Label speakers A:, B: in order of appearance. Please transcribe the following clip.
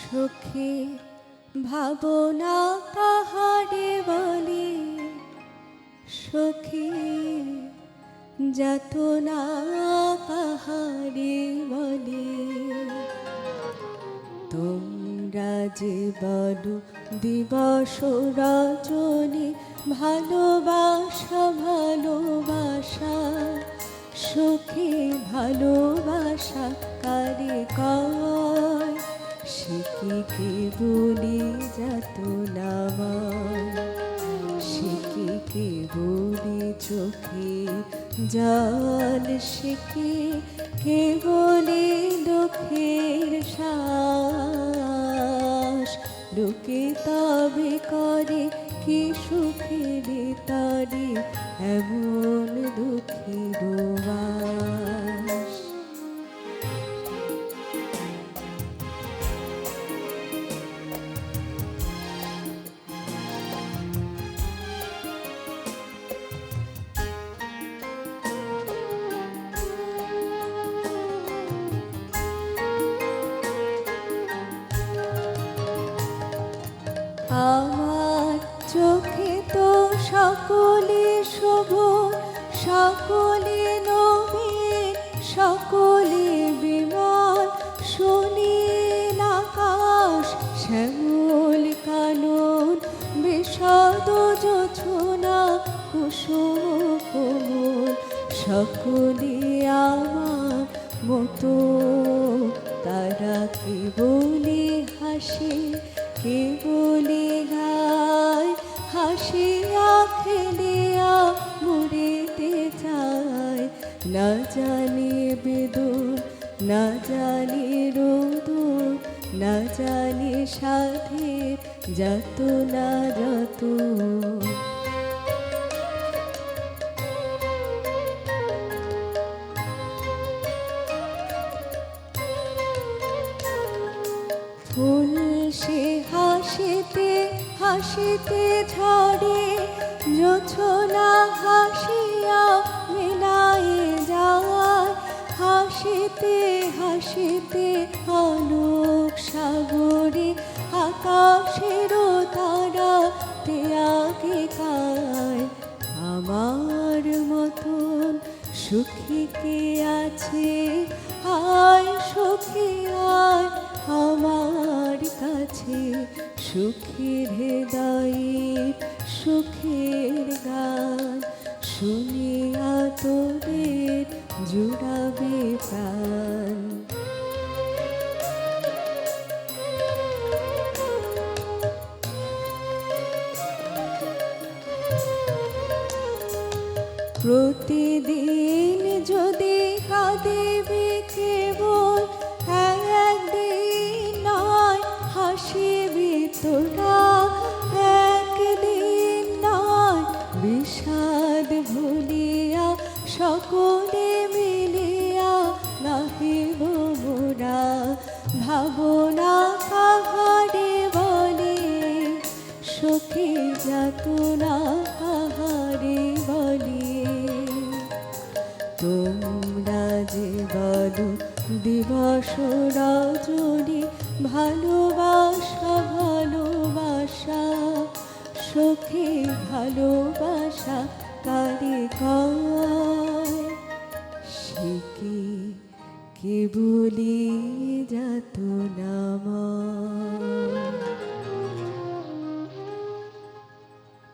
A: সখী ভাবনা তাহারে বলে, সখী যাতনা তাহারে বলে। তোমরা যে বলো দিবস রজনী, ভালোবাসা ভালোবাসা, সখী ভালোবাসা কারে কয়, সে কি কেবলি যাতনা ময়, সে কি কেবলি চোখে জল, সে কি কেবলি দুঃখের শ্বাস। লোকে তবে করে কি সুখের তরে এমন দুঃখের বাস। আমার চোখে তো সকলে শুভ, সকলে নবীন, সকলে বিমল, সুনীল আকাশ, শ্যামল কানন, বিশদ জোছনা, কুসুম কোমল, সকলে আমার মতো। তারা কেবলি হাসে, কেবলি গায়, হাসিয়া খেলিয়া মরিতে চায়। না জানি বেদন, না জানি রোদন, না জানি সাধের যাতনা যত। ফুল সে হাসিতে হাসিতে ঝরে, জোছনা হাসিয়া মেলায় যায়। হাসিতে হাসিতে আলোক সাগরে, আকাশের তারা আগে খায়। আমার মতন সুখী কে আছে, আয় সুখী আয় আমার কাছে। সুখের হৃদয়ের সুখের গান শুনিয়া তোদের জুড়াবে প্রাণ। প্রতিদিন যদি কাঁদিবে কেবল, একদিন নয় হাসিবি তোরা, একদিন নয় বিষাদ ভুলিয়া সকলে মিলিয়া গাহিব মোরা। ভাবনা কাহারে বলে, সখী যাতনা কাহারে বলে। তোমরা যে বলো দিবস রজনী, ভালোবাসা ভালোবাসা, সখী ভালোবাসা কারে কয়, সে কি কেবলি যাতনা ময়।